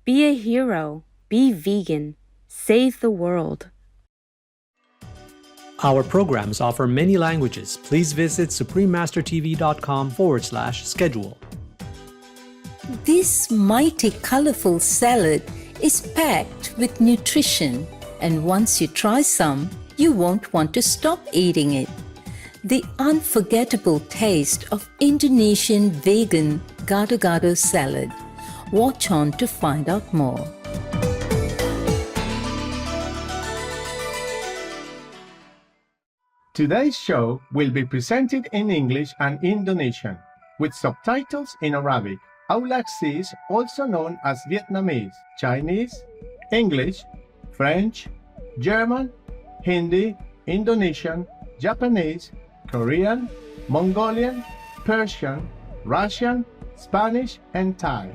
Be a hero. Be vegan. Save the world. Our programs offer many languages. Please visit suprememastertv.com/schedule. This mighty colorful salad is packed with nutrition, and once you try some, you won't want to stop eating it. The unforgettable taste of Indonesian vegan gado-gado salad. Watch on to find out more. Today's show will be presented in English and Indonesian, with subtitles in Arabic, Aulaxese, also known as Vietnamese, Chinese, English, French, German, Hindi, Indonesian, Japanese, Korean, Mongolian, Persian, Russian, Spanish, and Thai.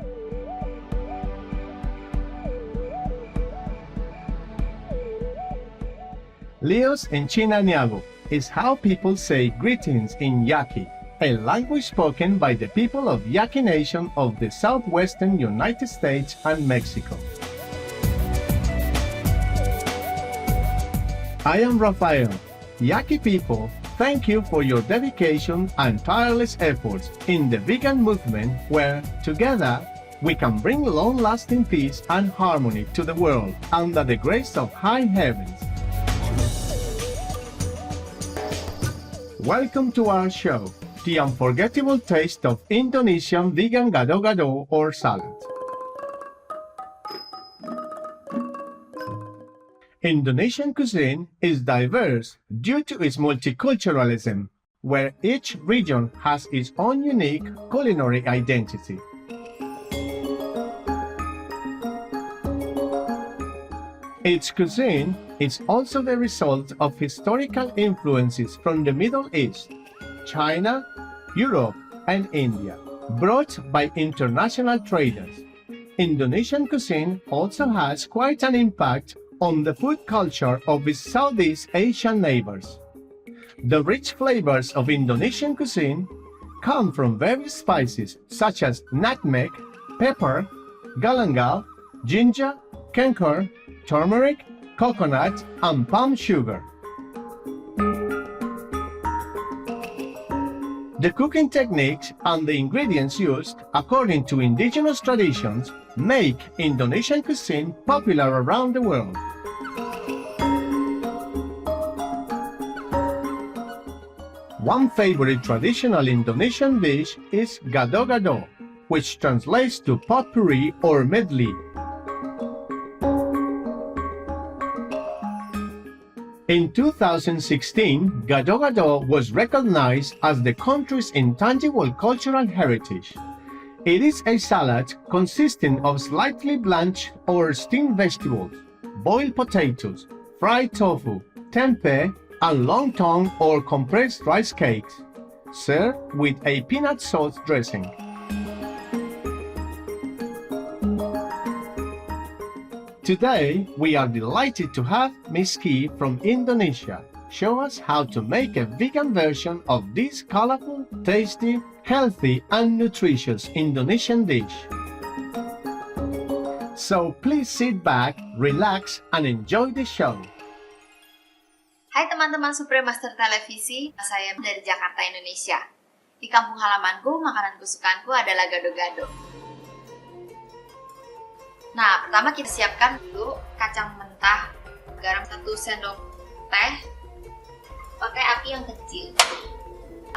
Leos en Chinaniago is how people say greetings in Yaqui, a language spoken by the people of Yaqui Nation of the southwestern United States and Mexico. I am Rafael. Yaqui people, thank you for your dedication and tireless efforts in the vegan movement where, together, we can bring long-lasting peace and harmony to the world under the grace of high heavens. Welcome to our show, The Unforgettable Taste of Indonesian Vegan Gado-Gado or Salad. Indonesian cuisine is diverse due to its multiculturalism, where each region has its own unique culinary identity. Its cuisine is also the result of historical influences from the Middle East, China, Europe, and India, brought by international traders. Indonesian cuisine also has quite an impact on the food culture of its Southeast Asian neighbors. The rich flavors of Indonesian cuisine come from various spices such as nutmeg, pepper, galangal, ginger, kenker, turmeric, coconut, and palm sugar. The cooking techniques and the ingredients used, according to indigenous traditions, make Indonesian cuisine popular around the world. One favorite traditional Indonesian dish is gado-gado, which translates to potpourri or medley. In 2016, gado-gado was recognized as the country's intangible cultural heritage. It is a salad consisting of slightly blanched or steamed vegetables, boiled potatoes, fried tofu, tempeh, and lontong or compressed rice cakes, served with a peanut sauce dressing. Today, we are delighted to have Miss Ki from Indonesia show us how to make a vegan version of this colorful, tasty, healthy, and nutritious Indonesian dish. So please sit back, relax, and enjoy the show. Hai teman-teman Supreme Master Televisi, saya dari Jakarta, Indonesia. Di kampung halamanku, makanan kesukaanku adalah gado-gado. Nah, pertama kita siapkan dulu kacang mentah, garam 1 sendok teh, pakai api yang kecil.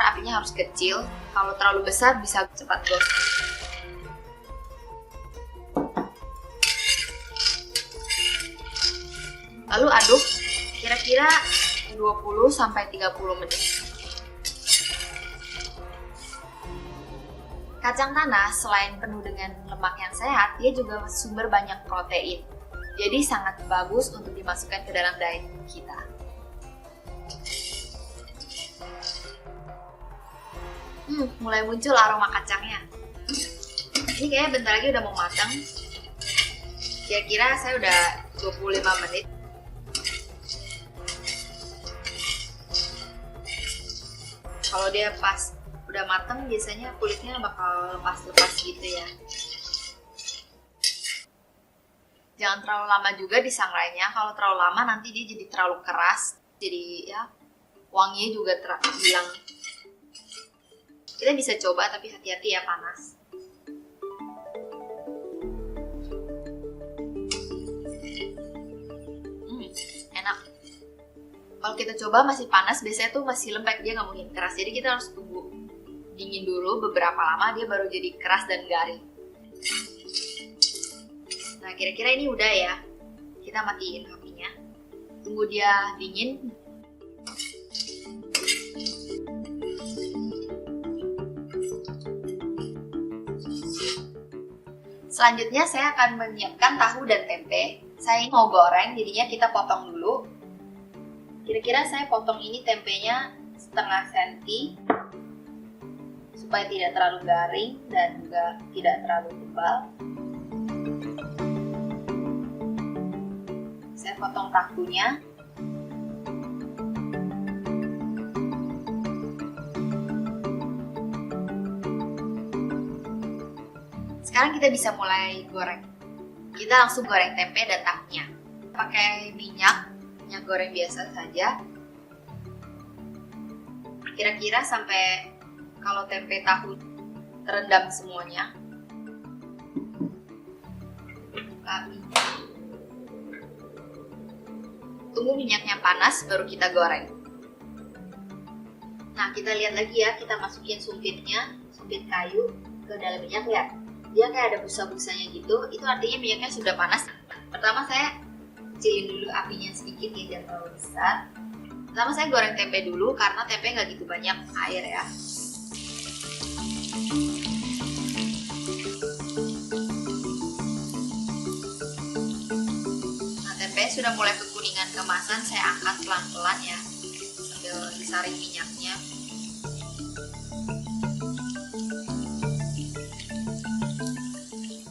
Apinya harus kecil, kalau terlalu besar bisa cepat gosong. Lalu aduk kira-kira 20-30 menit. Kacang tanah selain penuh dengan lemak yang sehat, dia juga sumber banyak protein. Jadi sangat bagus untuk dimasukkan ke dalam diet kita. Mulai muncul aroma kacangnya. Ini kayaknya bentar lagi udah mau matang. Kira-kira saya udah 25 menit. Kalau dia pas udah matang, biasanya kulitnya bakal lepas-lepas gitu ya. Jangan terlalu lama juga disangrainya. Kalau terlalu lama nanti dia jadi terlalu keras. Jadi ya wanginya juga hilang. Kita bisa coba tapi hati-hati ya, panas. Enak. Kalau kita coba masih panas, biasanya tuh masih lembek, dia nggak mungkin keras. Jadi kita harus tunggu dingin dulu beberapa lama, dia baru jadi keras dan garing. Nah, kira-kira ini udah ya. Kita matiin apinya. Tunggu dia dingin. Selanjutnya saya akan menyiapkan tahu dan tempe. Saya mau goreng, jadinya kita potong dulu. Kira-kira saya potong ini tempenya setengah senti supaya tidak terlalu garing dan juga tidak terlalu tebal. Saya potong tahunya. Sekarang kita bisa mulai goreng. Kita langsung goreng tempe dan tahunya. Pakai minyak goreng biasa saja. Kira-kira sampai kalau tempe tahu terendam semuanya. Tunggu minyaknya panas baru kita goreng. Nah, kita lihat lagi ya, kita masukin sumpitnya, sumpit kayu ke dalam minyak ya. Dia kayak ada busa-busanya gitu, itu artinya minyaknya sudah panas. Pertama saya kecilin dulu apinya sedikit ya, jangan terlalu besar. Pertama saya goreng tempe dulu karena tempe nggak gitu banyak air ya. Nah, tempe sudah mulai kekuningan kemasan, saya angkat pelan-pelan ya sambil disaring minyaknya.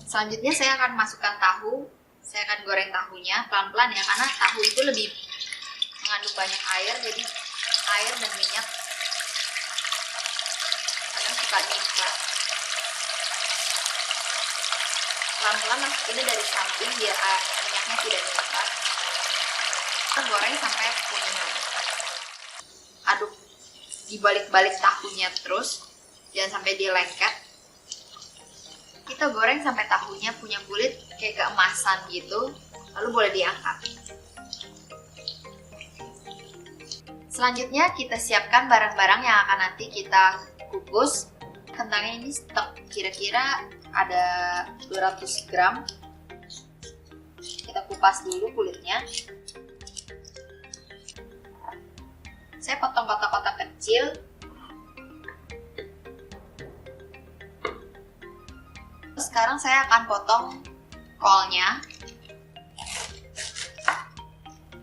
Selanjutnya saya akan masukkan tahu. Saya akan goreng tahunya pelan-pelan ya, karena tahu itu lebih mengandung banyak air, jadi air dan minyak kadang suka mixer. Pelan-pelan masukinnya dari samping biar minyaknya tidak nyebar. Kita goreng sampai kekuningan. Aduk dibalik-balik tahunya terus, jangan sampai dia lengket. Kita goreng sampai tahunya punya kulit kayak keemasan gitu, lalu boleh diangkat. Selanjutnya kita siapkan barang-barang yang akan nanti kita kukus. Kentangnya ini stok, kira-kira ada 200 gram. Kita kupas dulu kulitnya. Saya potong kotak-kotak kecil. Sekarang saya akan potong kolnya.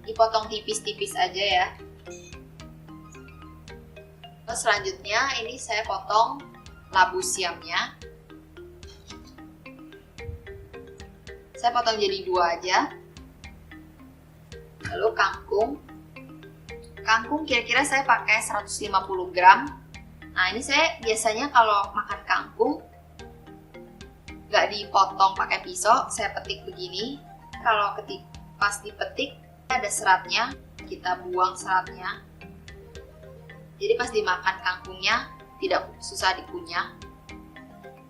Dipotong tipis-tipis aja ya. Terus selanjutnya ini saya potong labu siamnya. Saya potong jadi 2 aja. Lalu kangkung. Kangkung kira-kira saya pakai 150 gram. Nah, ini saya biasanya kalau makan kangkung nggak dipotong pakai pisau, saya petik begini. Kalau pas dipetik ada seratnya, kita buang seratnya. Jadi pas dimakan kangkungnya tidak susah dikunyah.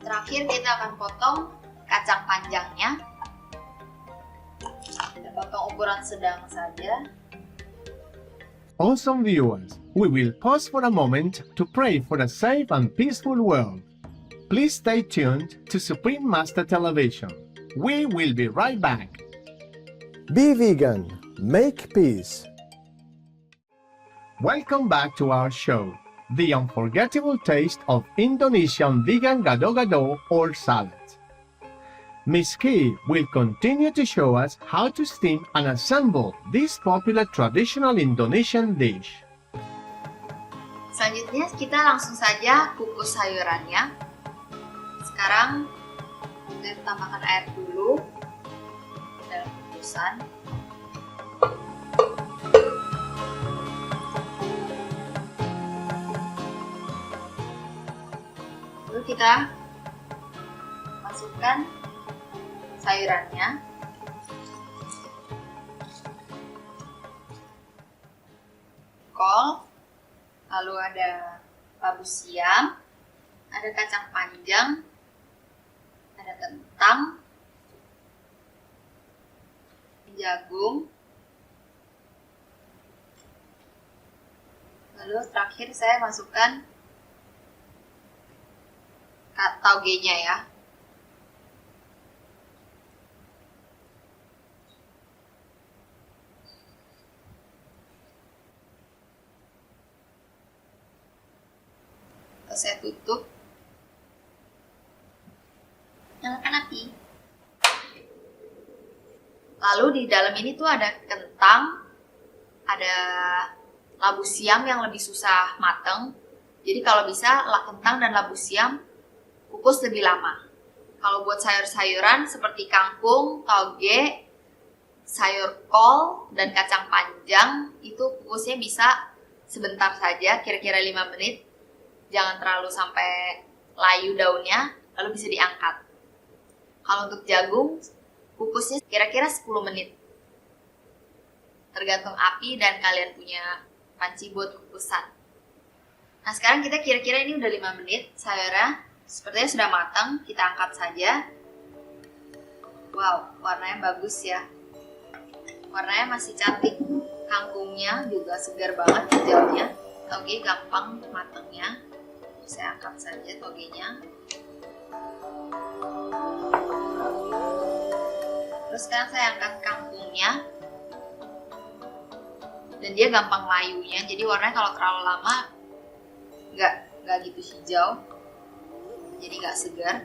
Terakhir kita akan potong kacang panjangnya. Kita potong ukuran sedang saja. Awesome viewers, we will pause for a moment to pray for a safe and peaceful world. Please stay tuned to Supreme Master Television. We will be right back. Be vegan, make peace. Welcome back to our show, the unforgettable taste of Indonesian vegan gado-gado or salad. Miss Key will continue to show us how to steam and assemble this popular traditional Indonesian dish. Selanjutnya kita langsung saja kukus sayurannya. Sekarang kita tambahkan air dulu dalam kukusan. Lalu kita masukkan sayurannya. kol, lalu ada labu siam, ada kacang panjang, ada kentang, jagung, lalu terakhir saya masukkan taugenya ya. Lalu saya tutup, nyalakan api. Lalu di dalam ini tuh ada kentang, ada labu siam yang lebih susah mateng. Jadi kalau bisa kentang dan labu siam kukus lebih lama. Kalau buat sayur-sayuran seperti kangkung, toge, sayur kol, dan kacang panjang, itu kukusnya bisa sebentar saja, kira-kira 5 menit. Jangan terlalu sampai layu daunnya, lalu bisa diangkat. Kalau untuk jagung, kukusnya kira-kira 10 menit. Tergantung api dan kalian punya panci buat kukusan. Nah sekarang kita kira-kira ini udah 5 menit, sayurnya sepertinya sudah matang, kita angkat saja. Wow, warnanya bagus ya. Warnanya masih cantik. Kangkungnya juga segar banget hijaunya. Toge gampang matangnya. Saya angkat saja togenya. Terus sekarang saya angkat kangkungnya. Dan dia gampang layunya, jadi warnanya kalau terlalu lama nggak gitu hijau. Jadi nggak segar.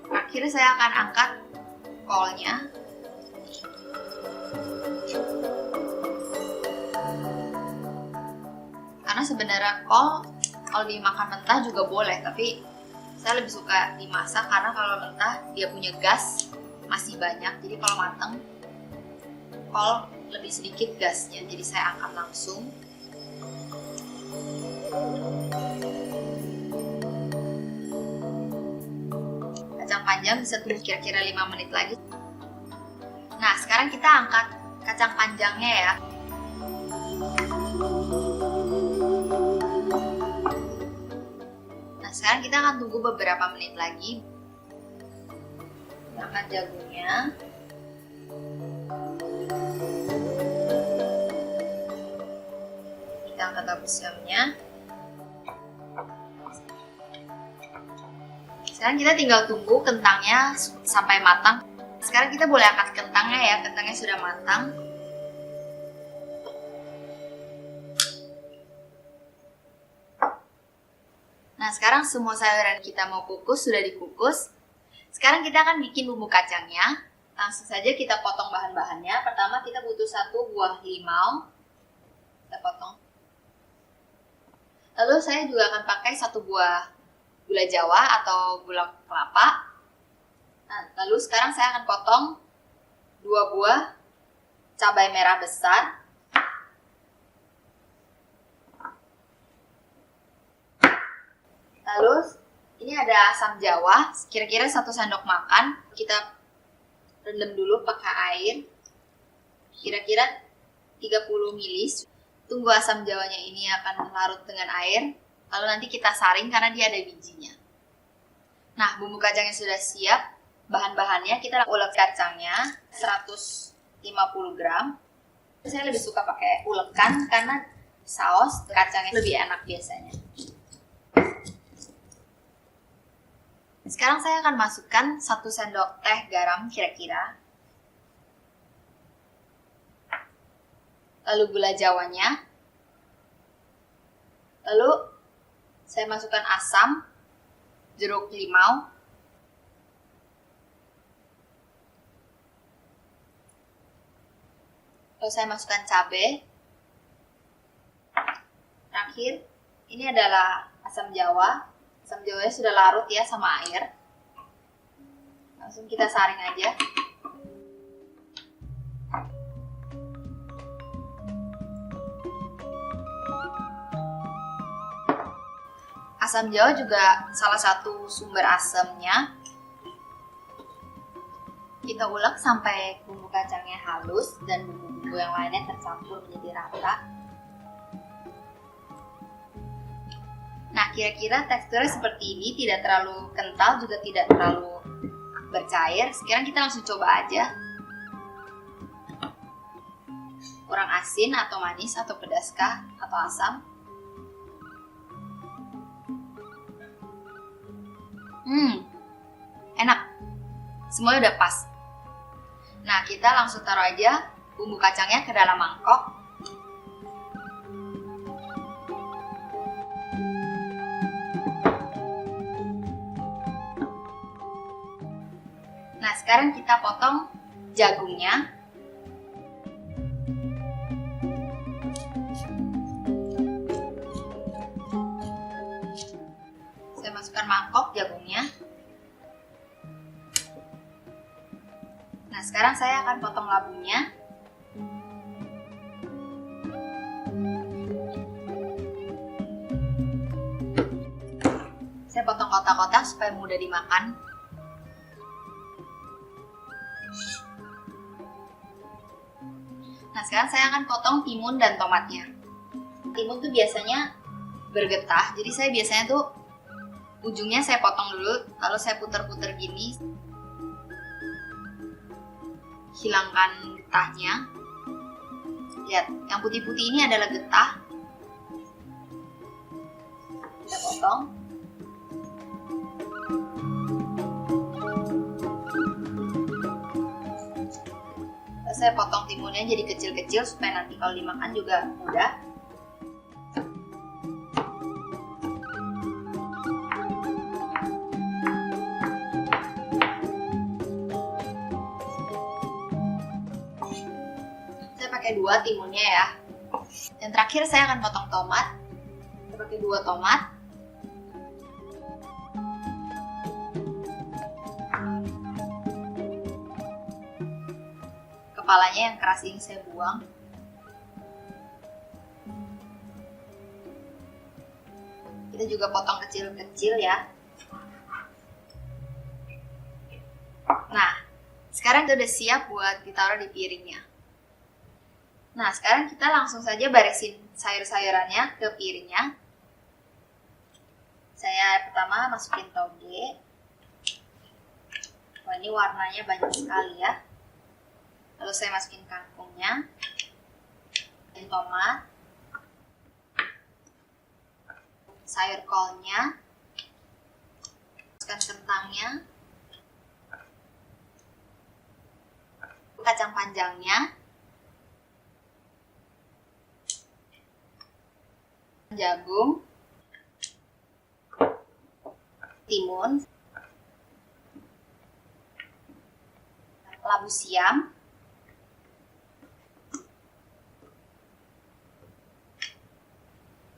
Akhirnya saya akan angkat kolnya. Karena sebenarnya kol kalau dimakan mentah juga boleh, tapi saya lebih suka dimasak karena kalau mentah dia punya gas masih banyak. Jadi kalau matang kol lebih sedikit gasnya, jadi saya angkat langsung. Kacang panjang bisa tunggu kira-kira 5 menit lagi. Nah, sekarang kita angkat kacang panjangnya ya. Nah, sekarang kita akan tunggu beberapa menit lagi. Kita angkat jagungnya. Kita angkat labu siamnya. Sekarang kita tinggal tunggu kentangnya sampai matang. Sekarang kita boleh angkat kentangnya ya, kentangnya sudah matang. Nah, sekarang semua sayuran kita mau kukus sudah dikukus. Sekarang kita akan bikin bumbu kacangnya. Langsung saja kita potong bahan-bahannya. Pertama kita butuh 1 buah limau. Kita potong. Lalu saya juga akan pakai 1 buah gula jawa atau gula kelapa. Nah, lalu sekarang saya akan potong 2 buah cabai merah besar. Lalu ini ada asam jawa, kira-kira 1 sendok makan. Kita rendam dulu pakai air, kira-kira 30 ml. Tunggu asam jawanya ini akan larut dengan air. Lalu nanti kita saring karena dia ada bijinya. Nah, bumbu kacangnya sudah siap. Bahan-bahannya kita ulek kacangnya 150 gram. Saya lebih suka pakai ulekan karena saus kacangnya lebih enak biasanya. Sekarang saya akan masukkan 1 sendok teh garam kira-kira. Lalu gula jawanya. Lalu saya masukkan asam, jeruk limau, lalu saya masukkan cabai. Terakhir, ini adalah asam jawa. Asam jawanya sudah larut ya sama air. Langsung kita saring aja. Asam jawa juga salah satu sumber asamnya. Kita ulek sampai bumbu kacangnya halus dan bumbu bumbu yang lainnya tercampur menjadi rata. Nah, kira-kira teksturnya seperti ini, tidak terlalu kental juga tidak terlalu bercair. Sekarang kita langsung coba aja. Kurang asin atau manis atau pedaskah atau asam? Enak. Semuanya udah pas. Nah, kita langsung taruh aja bumbu kacangnya ke dalam mangkok. Nah, sekarang kita potong jagungnya. Saya masukkan mangkok jagungnya. Nah, sekarang saya akan potong labunya. Saya potong kotak-kotak supaya mudah dimakan. Nah, sekarang saya akan potong timun dan tomatnya. Timun tuh biasanya bergetah, jadi saya biasanya tuh ujungnya saya potong dulu, lalu saya putar-putar gini. Hilangkan getahnya. Lihat, yang putih-putih ini adalah getah. Kita potong. Lalu saya potong timunnya jadi kecil-kecil supaya nanti kalau dimakan juga mudah. Pakai 2 timunnya ya. Dan terakhir saya akan potong tomat. Saya pakai 2 tomat. Kepalanya yang keras ini saya buang. Kita juga potong kecil-kecil ya. Nah, sekarang kita udah siap buat ditaruh di piringnya. Nah, sekarang kita langsung saja barisin sayur-sayurannya ke piringnya. Saya pertama masukin toge. Wah, ini warnanya banyak sekali ya. Lalu saya masukin kangkungnya, tomat, sayur kolnya, masukkan kentangnya, kacang panjangnya, jagung, timun, labu siam,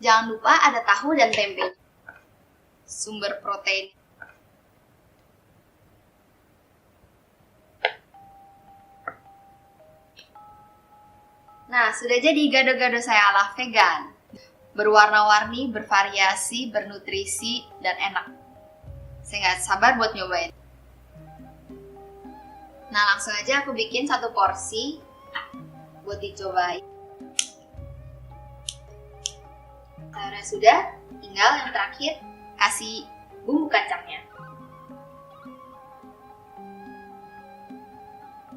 jangan lupa ada tahu dan tempe, sumber protein. Nah, sudah jadi gado-gado saya ala vegan. Berwarna-warni, bervariasi, bernutrisi, dan enak. Saya nggak sabar buat nyobain. Nah, langsung aja aku bikin 1 porsi buat dicobain. Sayurnya sudah, tinggal yang terakhir kasih bumbu kacangnya.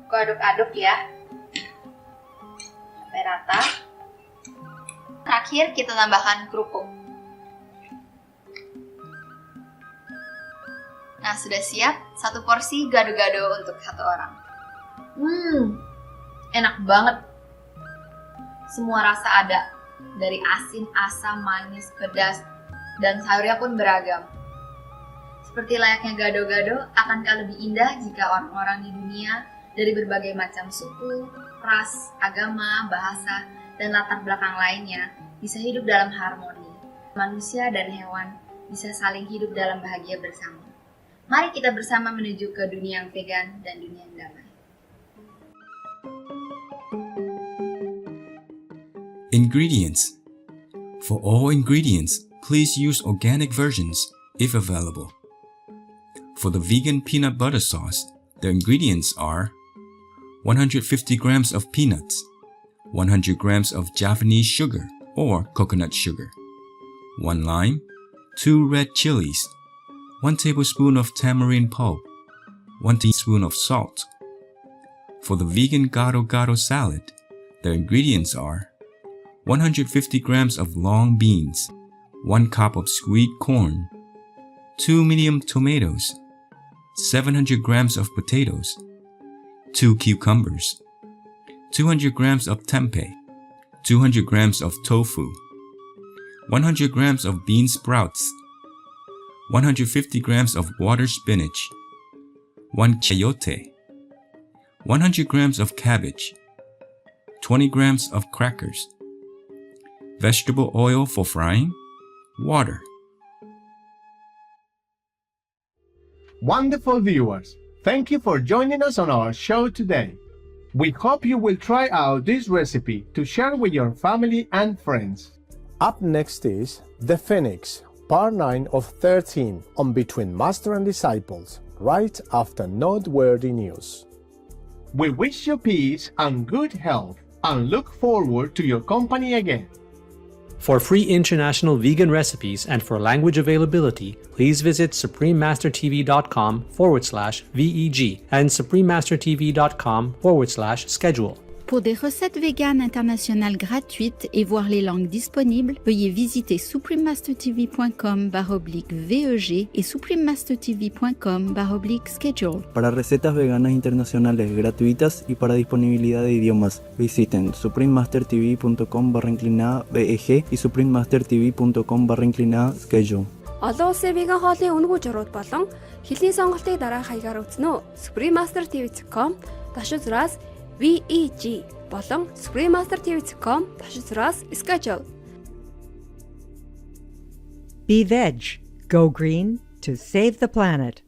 Aku aduk-aduk ya, sampai rata. Terakhir kita tambahkan kerupuk. Nah, sudah siap 1 porsi gado-gado untuk 1 orang. Enak banget. Semua rasa ada. Dari asin, asam, manis, pedas, dan sayurnya pun beragam. Seperti layaknya gado-gado, akankah lebih indah jika orang-orang di dunia dari berbagai macam suku, ras, agama, bahasa, dan latar belakang lainnya bisa hidup dalam harmoni. Manusia dan hewan bisa saling hidup dalam bahagia bersama. Mari kita bersama menuju ke dunia yang vegan dan dunia yang damai. Ingredients. For all ingredients, please use organic versions if available. For the vegan peanut butter sauce, the ingredients are 150 grams of peanuts, 100 grams of Japanese sugar or coconut sugar, 1 lime, 2 red chilies, 1 tablespoon of tamarind pulp, 1 teaspoon of salt. For the vegan gado-gado salad, the ingredients are 150 grams of long beans, 1 cup of sweet corn, 2 medium tomatoes, 700 grams of potatoes, 2 cucumbers, 200 grams of tempeh, 200 grams of tofu, 100 grams of bean sprouts, 150 grams of water spinach, 1 chayote, 100 grams of cabbage, 20 grams of crackers, vegetable oil for frying, water. Wonderful viewers, thank you for joining us on our show today. We hope you will try out this recipe to share with your family and friends. Up next is The Phoenix, Part 9 of 13 on Between Master and Disciples, right after Noteworthy News. We wish you peace and good health and look forward to your company again. For free international vegan recipes and for language availability, please visit suprememastertv.com/VEG and suprememastertv.com/schedule. Pour des recettes véganes internationales gratuites et voir les langues disponibles, veuillez visiter suprememastertv.com/VEG et suprememastertv.com/schedule. Para recetas veganas internacionales gratuitas y para disponibilidad de idiomas, visiten suprememastertv.com/VEG y suprememastertv.com/schedule. Олон улсын веган хоолны үнэгүй журууд болон хэлний сонголтыг дараах хаягаар үзнэ. suprememastertv.com/VEG болон suprememastertv.com/schedule. Be veg. Go green to save the planet.